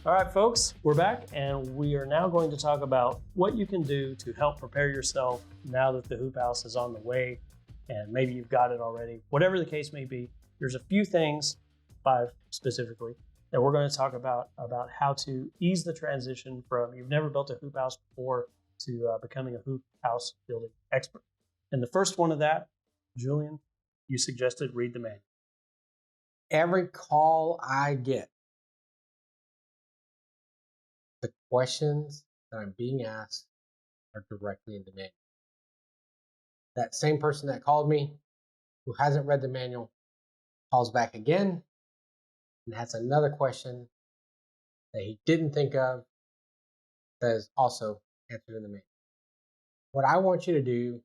All right, folks, we're back, and we are now going to talk about what you can do to help prepare yourself now that the hoop house is on the way, and maybe you've got it already. Whatever the case may be, there's a few things, 5 specifically, that we're going to talk about how to ease the transition from you've never built a hoop house before to becoming a hoop house building expert. And the first one of that, Julian, you suggested read the manual. Every call I get, the questions that I'm being asked are directly in the manual. That same person that called me who hasn't read the manual calls back again and has another question that he didn't think of that is also answered in the manual. What I want you to do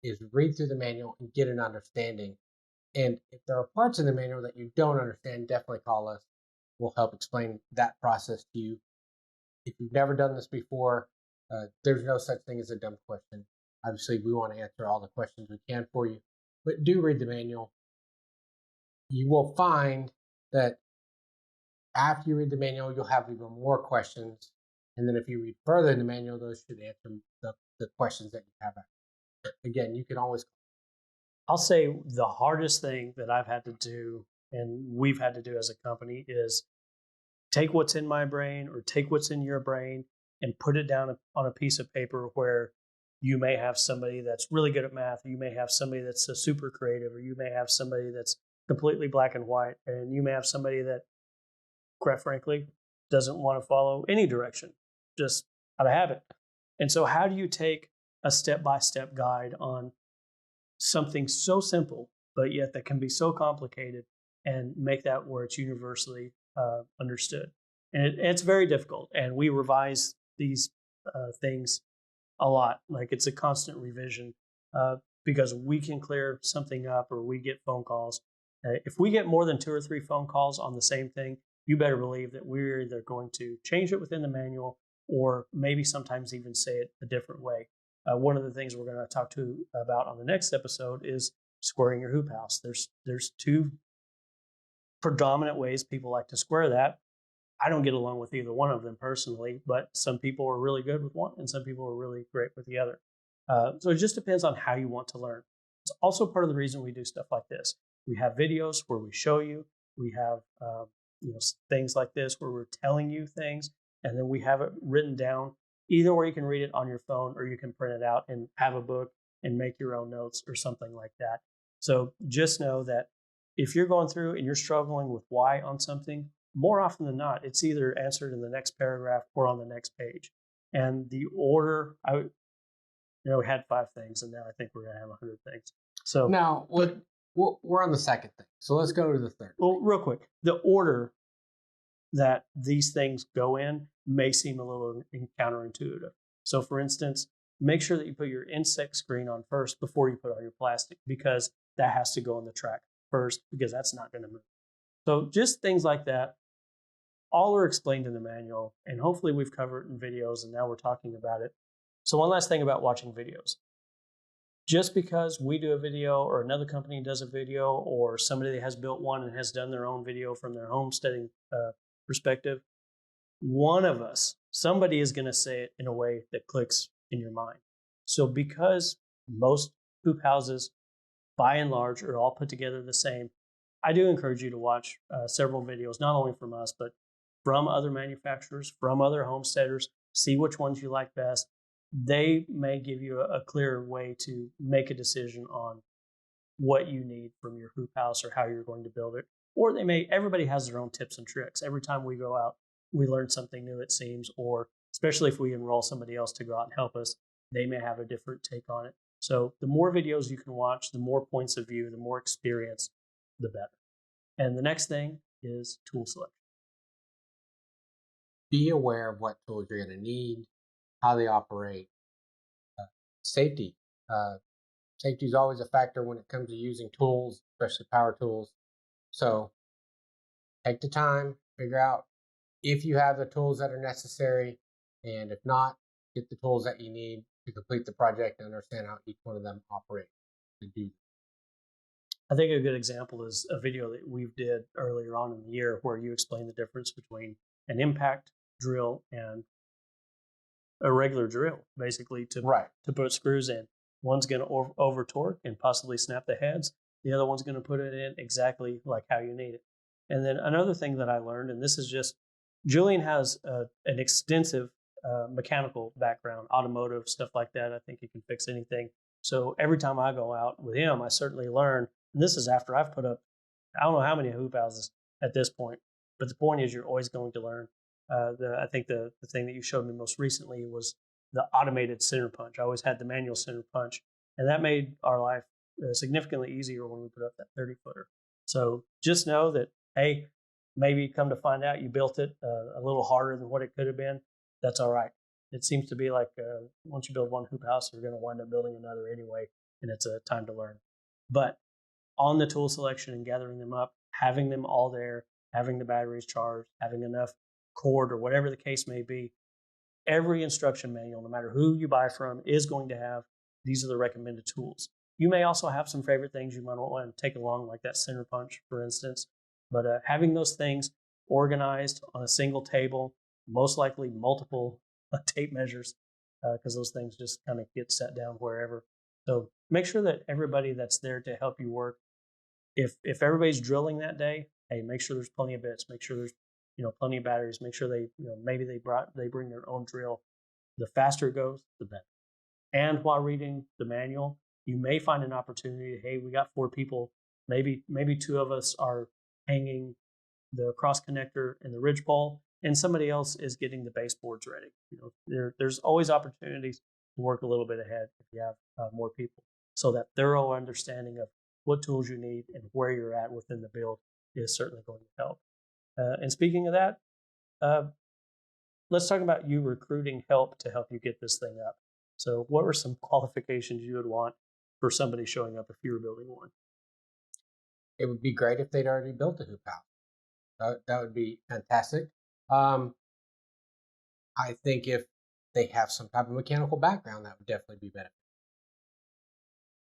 is read through the manual and get an understanding. And if there are parts in the manual that you don't understand, definitely call us. We'll help explain that process to you. If you've never done this before, there's no such thing as a dumb question. Obviously, we want to answer all the questions we can for you, but do read the manual. You will find that after you read the manual, you'll have even more questions. And then if you read further in the manual, those should answer the questions that you have. Again, you can always. I'll say the hardest thing that I've had to do, and we've had to do as a company, is take what's in my brain or take what's in your brain and put it down on a piece of paper where you may have somebody that's really good at math, or you may have somebody that's super creative, or you may have somebody that's completely black and white, and you may have somebody that, quite frankly, doesn't want to follow any direction, just out of habit. And so how do you take a step-by-step guide on something so simple, but yet that can be so complicated, and make that where it's universally understood? And it's very difficult, and we revise these things a lot. Like, it's a constant revision because we can clear something up, or we get phone calls. If we get more than 2 or 3 phone calls on the same thing, you better believe that we're either going to change it within the manual, or maybe sometimes even say it a different way. One of the things we're going to talk about on the next episode is squaring your hoop house. There's 2 predominant ways people like to square that. I don't get along with either one of them personally, but some people are really good with one and some people are really great with the other. So it just depends on how you want to learn. It's also part of the reason we do stuff like this. We have videos where we show you. We have things like this where we're telling you things, and then we have it written down, either where you can read it on your phone or you can print it out and have a book and make your own notes or something like that. So just know that if you're going through and you're struggling with why on something, more often than not, it's either answered in the next paragraph or on the next page. And the order, we had 5 things, and now I think we're going to have 100 things. So now, we're on the second thing. So let's go to the third. Well, real quick, the order that these things go in may seem a little counterintuitive. So for instance, make sure that you put your insect screen on first before you put on your plastic, because that has to go on the track first, because that's not going to move. So just things like that, all are explained in the manual, and hopefully we've covered it in videos, and now we're talking about it. So one last thing about watching videos. Just because we do a video or another company does a video, or somebody that has built one and has done their own video from their homesteading perspective, one of us, somebody is going to say it in a way that clicks in your mind. So because most hoop houses, by and large, are all put together the same, I do encourage you to watch several videos, not only from us, but from other manufacturers, from other homesteaders. See which ones you like best. They may give you a clearer way to make a decision on what you need from your hoop house or how you're going to build it. Or everybody has their own tips and tricks. Every time we go out, we learn something new, it seems, or especially if we enroll somebody else to go out and help us, they may have a different take on it. So the more videos you can watch, the more points of view, the more experience, the better. And the next thing is tool selection. Be aware of what tools you're going to need, how they operate. Safety. Safety is always a factor when it comes to using tools, especially power tools. So take the time, figure out if you have the tools that are necessary, and if not, get the tools that you need to complete the project and understand how each one of them operate to do. I think a good example is a video that we did earlier on in the year where you explained the difference between an impact drill and a regular drill, basically, to put screws in. One's going to over torque and possibly snap the heads. The other one's going to put it in exactly like how you need it. And then another thing that I learned, and this is just, Julian has an extensive mechanical background, automotive, stuff like that. I think he can fix anything. So every time I go out with him, I certainly learn. And this is after I've put up, I don't know how many hoop houses at this point, but the point is you're always going to learn. I think the thing that you showed me most recently was the automated center punch. I always had the manual center punch, and that made our life significantly easier when we put up that 30-footer. So just know that, hey, maybe come to find out you built it a little harder than what it could have been. That's all right. It seems to be like once you build one hoop house, you're going to wind up building another anyway, and it's a time to learn. But on the tool selection and gathering them up, having them all there, having the batteries charged, having enough cord or whatever the case may be, every instruction manual, no matter who you buy from, is going to have these are the recommended tools. You may also have some favorite things you might want to take along, like that center punch, for instance. But having those things organized on a single table, most likely multiple tape measures, because those things just kind of get set down wherever. So make sure that everybody that's there to help you work, if everybody's drilling that day, hey, make sure there's plenty of bits, make sure there's plenty of batteries, make sure they maybe they bring their own drill. The faster it goes, the better. And while reading the manual, you may find an opportunity. Hey, we got 4 people. Maybe 2 of us are hanging the cross connector and the ridge pole, and somebody else is getting the baseboards ready. There's always opportunities to work a little bit ahead if you have more people. So that thorough understanding of what tools you need and where you're at within the build is certainly going to help. And speaking of that, let's talk about you recruiting help to help you get this thing up. So what were some qualifications you would want for somebody showing up if you were building one? It would be great if they'd already built a hoop house. That would be fantastic. I think if they have some type of mechanical background, that would definitely be better.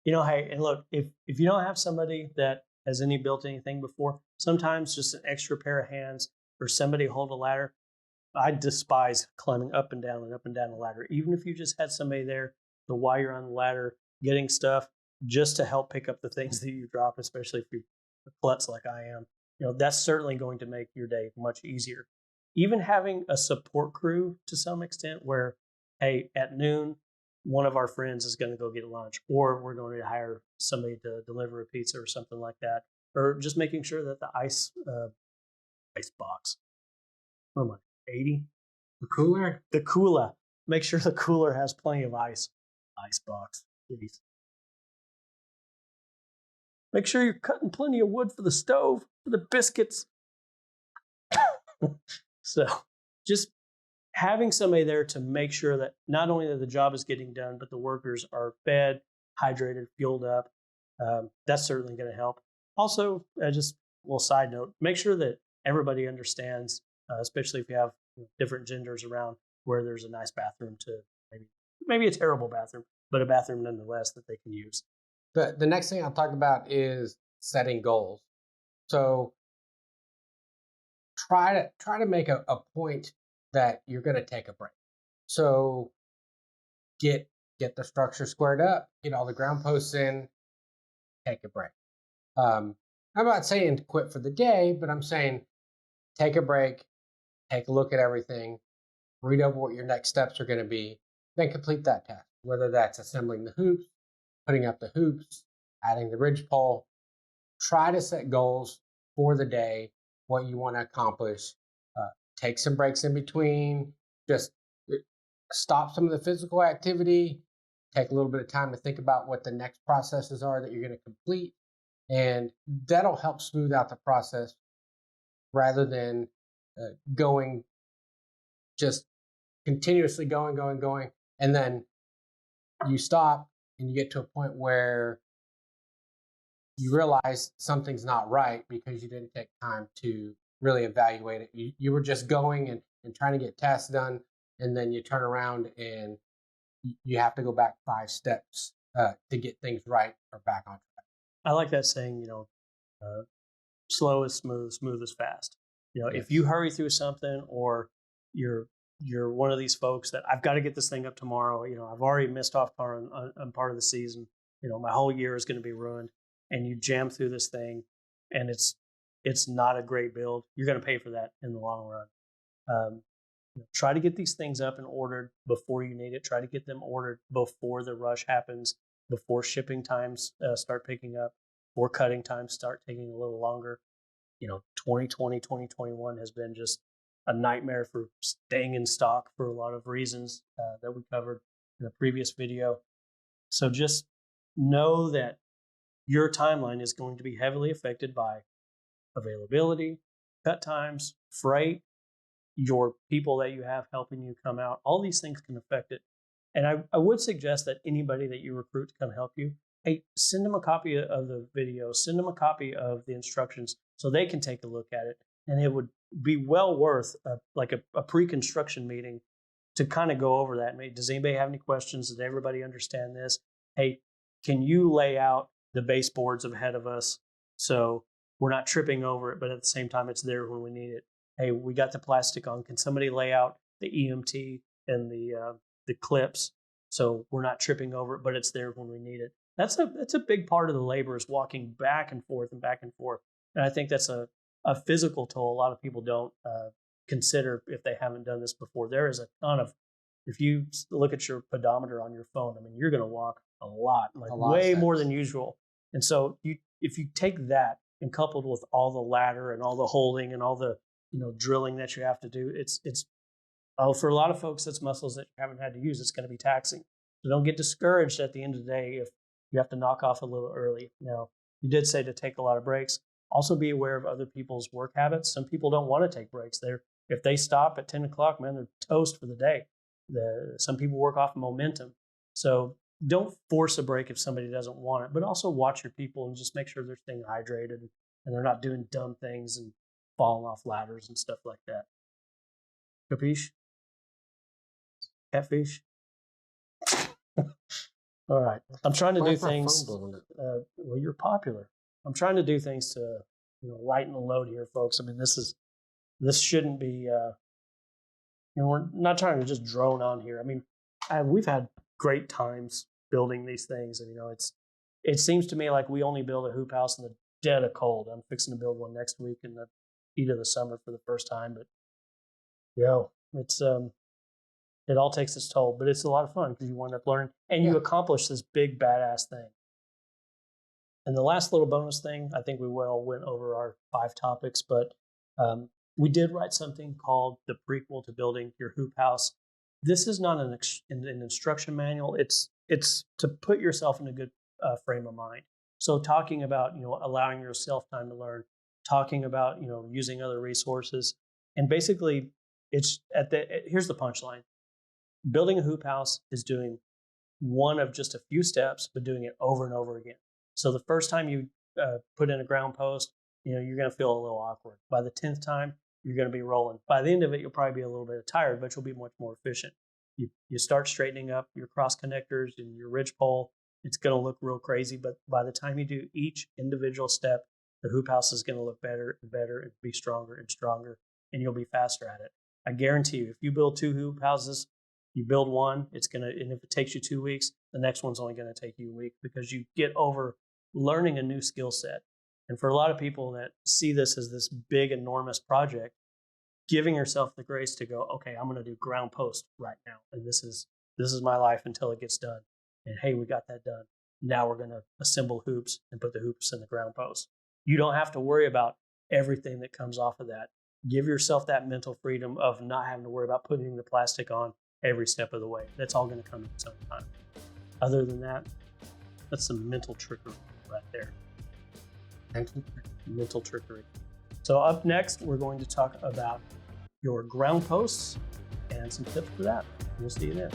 Hey, and look, if you don't have somebody that has built anything before, sometimes just an extra pair of hands or somebody hold a ladder. I despise climbing up and down the ladder. Even if you just had somebody there to while you're on the ladder getting stuff just to help pick up the things that you drop, especially if you're a klutz like I am, that's certainly going to make your day much easier. Even having a support crew to some extent where, hey, at noon, one of our friends is going to go get lunch, or we're going to hire somebody to deliver a pizza or something like that, or just making sure that the ice box, what am I, 80? The cooler. Make sure the cooler has plenty of ice. Ice box, please. Make sure you're cutting plenty of wood for the stove, for the biscuits. So just having somebody there to make sure that not only that the job is getting done, but the workers are fed, hydrated, fueled up. That's certainly going to help. Also, just a little side note, make sure that everybody understands, especially if you have different genders around, where there's a nice bathroom to maybe a terrible bathroom, but a bathroom nonetheless that they can use. The next thing I'll talk about is setting goals. So try to make a point that you're going to take a break. So get the structure squared up, get all the ground posts in, take a break. I'm not saying to quit for the day, but I'm saying take a break, take a look at everything, read over what your next steps are going to be, then complete that task. Whether that's assembling the hoops, putting up the hoops, adding the ridge pole. Try to set goals for the day, what you want to accomplish. Take some breaks in between. Just stop some of the physical activity. Take a little bit of time to think about what the next processes are that you're going to complete. And that'll help smooth out the process rather than going just continuously going. And then you stop and you get to a point where you realize something's not right because you didn't take time to really evaluate it. You were just going and trying to get tasks done, and then you turn around and you have to go back 5 steps to get things right or back on track. I like that saying, slow is smooth, smooth is fast. If you hurry through something, or you're one of these folks that I've got to get this thing up tomorrow, I've already missed off on part of the season, my whole year is going to be ruined, and you jam through this thing and it's not a great build, you're going to pay for that in the long run. Try to get these things up and ordered before you need it. Try to get them ordered before the rush happens, before shipping times start picking up, or cutting times start taking a little longer. 2020, 2021 has been just a nightmare for staying in stock for a lot of reasons that we covered in the previous video. So just know that your timeline is going to be heavily affected by availability, cut times, freight, your people that you have helping you come out. All these things can affect it. And I would suggest that anybody that you recruit to come help you, hey, send them a copy of the video, send them a copy of the instructions so they can take a look at it. And it would be well worth a pre-construction meeting to kind of go over that. Does anybody have any questions? Does everybody understand this? Hey, can you lay out the baseboards ahead of us so we're not tripping over it, but at the same time it's there when we need it? Hey, we got the plastic on. Can somebody lay out the EMT and the clips so we're not tripping over it, but it's there when we need it? That's a big part of the labor, is walking back and forth and back and forth. And I think that's a physical toll a lot of people don't consider if they haven't done this before. There is a ton of, if you look at your pedometer on your phone, you're going to walk a lot, way more than usual. And so if you take that and coupled with all the ladder and all the holding and all the drilling that you have to do, it's for a lot of folks, that's muscles that you haven't had to use. It's going to be taxing. So don't get discouraged at the end of the day if you have to knock off a little early. Now, you did say to take a lot of breaks. Also be aware of other people's work habits. Some people don't want to take breaks. If they stop at 10 o'clock, man, they're toast for the day. Some people work off momentum. So don't force a break if somebody doesn't want it, but also watch your people and just make sure they're staying hydrated and they're not doing dumb things and falling off ladders and stuff like that. Capiche? Catfish? All right. I'm trying to do things. Well, you're popular. I'm trying to do things to lighten the load here, folks. This shouldn't be. We're not trying to just drone on here. We've had great times building these things, and it seems to me like we only build a hoop house in the dead of cold. I'm fixing to build one next week in the heat of the summer for the first time, but it's it all takes its toll. But it's a lot of fun because you wind up learning and you accomplish this big badass thing. And the last little bonus thing, I think we went over our 5 topics, but we did write something called the prequel to building your hoop house. This is not an instruction manual. It's to put yourself in a good frame of mind. So talking about allowing yourself time to learn, talking about using other resources, and basically here's the punchline. Building a hoop house is doing one of just a few steps, but doing it over and over again. So the first time you put in a ground post, you're going to feel a little awkward. By the 10th time, you're going to be rolling. By the end of it, you'll probably be a little bit tired, but you'll be much more efficient. You start straightening up your cross connectors and your ridge pole. It's going to look real crazy, but by the time you do each individual step, the hoop house is going to look better and better and be stronger and stronger, and you'll be faster at it. I guarantee you, if you build 2 hoop houses, you build one, and if it takes you 2 weeks, the next one's only going to take you a week because you get over learning a new skill set. And for a lot of people that see this as this big, enormous project, giving yourself the grace to go, okay, I'm going to do ground post right now. And this is my life until it gets done. And hey, we got that done. Now we're going to assemble hoops and put the hoops in the ground post. You don't have to worry about everything that comes off of that. Give yourself that mental freedom of not having to worry about putting the plastic on every step of the way. That's all going to come at its own time. Other than that, that's some mental trickery right there. Mental trickery. So up next, we're going to talk about your ground posts and some tips for that. We'll see you then.